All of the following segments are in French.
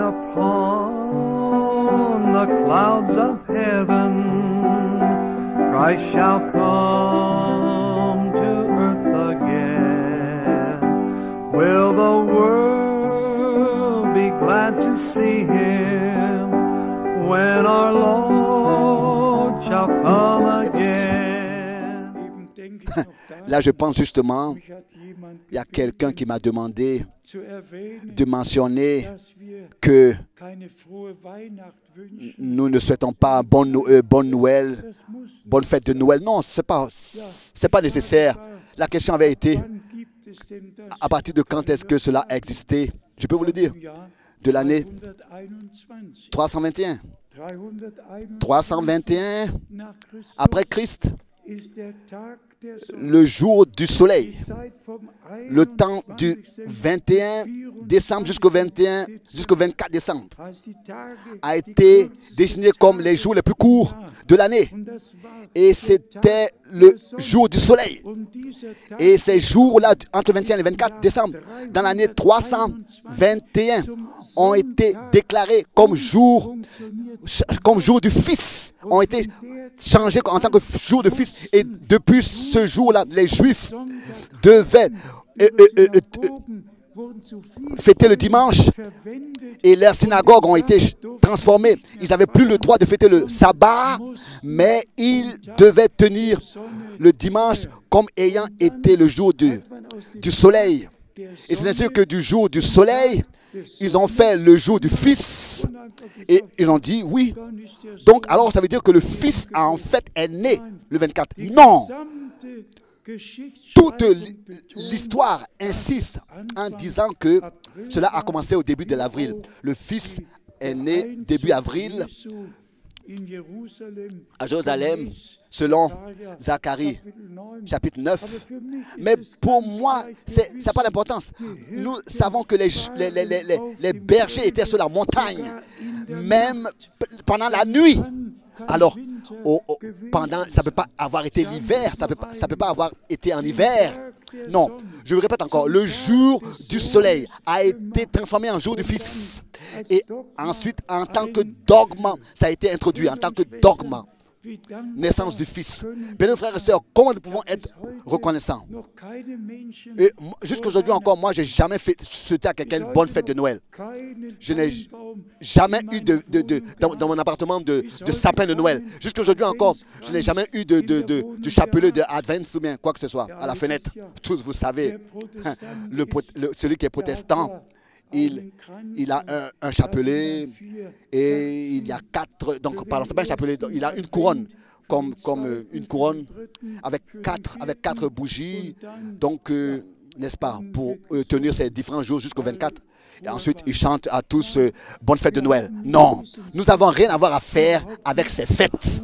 upon the clouds of heaven, Christ shall come to earth again. Will the world be glad to see him when our Lord shall come again? Là, je pense justement, il y a quelqu'un qui m'a demandé de mentionner que nous ne souhaitons pas bonne Noël, bonne fête de Noël. Non, c'est pas nécessaire. La question avait été, à partir de quand est-ce que cela a existé? Je peux vous le dire, de l'année 321. 321 après Christ, le jour du soleil, le temps du 21 décembre jusqu'au 24 décembre a été désigné comme les jours les plus courts de l'année. Et c'était le jour du soleil. Et ces jours-là, entre le 21 et le 24 décembre, dans l'année 321, ont été déclarés comme jour du Fils, ont été changés en tant que jour de Fils. Et depuis ce jour-là, les Juifs devaient fêter le dimanche et leurs synagogues ont été transformées. Ils n'avaient plus le droit de fêter le sabbat, mais ils devaient tenir le dimanche comme ayant été le jour du soleil. Et c'est ainsi que du jour du soleil, ils ont fait le jour du Fils et ils ont dit oui. Donc alors ça veut dire que le Fils en fait est né le 24. Non! Toute l'histoire insiste en disant que cela a commencé au début de l'avril. Le Fils est né début avril à Jérusalem, selon Zacharie, chapitre 9. Mais pour moi, ça n'a pas d'importance. Nous savons que les bergers étaient sur la montagne, même pendant la nuit. Alors, ça ne peut pas avoir été l'hiver, ça peut pas avoir été en hiver. Non, je le répète encore, le jour du soleil a été transformé en jour du Fils. Et ensuite, en tant que dogme, ça a été introduit en tant que dogme. Naissance du Fils. Bien, frères et sœurs, comment nous pouvons être reconnaissants? Et jusqu'aujourd'hui encore, moi, je n'ai jamais souhaité à quelqu'un une bonne fête de Noël. Je n'ai jamais eu dans mon appartement de sapin de Noël. Jusqu'aujourd'hui encore, je n'ai jamais eu de chapelet de Advent ou bien quoi que ce soit à la fenêtre. Tous, vous savez, celui qui est protestant, il a un chapelet et il y a 4, donc pardon, c'est pas un chapelet, il a une couronne, comme une couronne avec quatre bougies, donc n'est-ce pas, pour tenir ces différents jours jusqu'au 24. Et ensuite, il chante à tous bonne fête de Noël. Non, nous n'avons rien à voir à faire avec ces fêtes.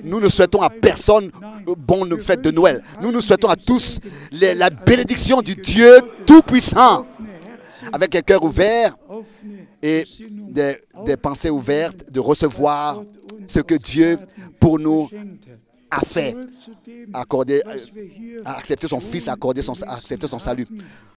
Nous ne souhaitons à personne bonne fête de Noël. Nous souhaitons à tous la bénédiction du Dieu Tout-Puissant, avec un cœur ouvert et des pensées ouvertes, de recevoir ce que Dieu pour nous a fait, a accepté son Fils, a accepté son salut.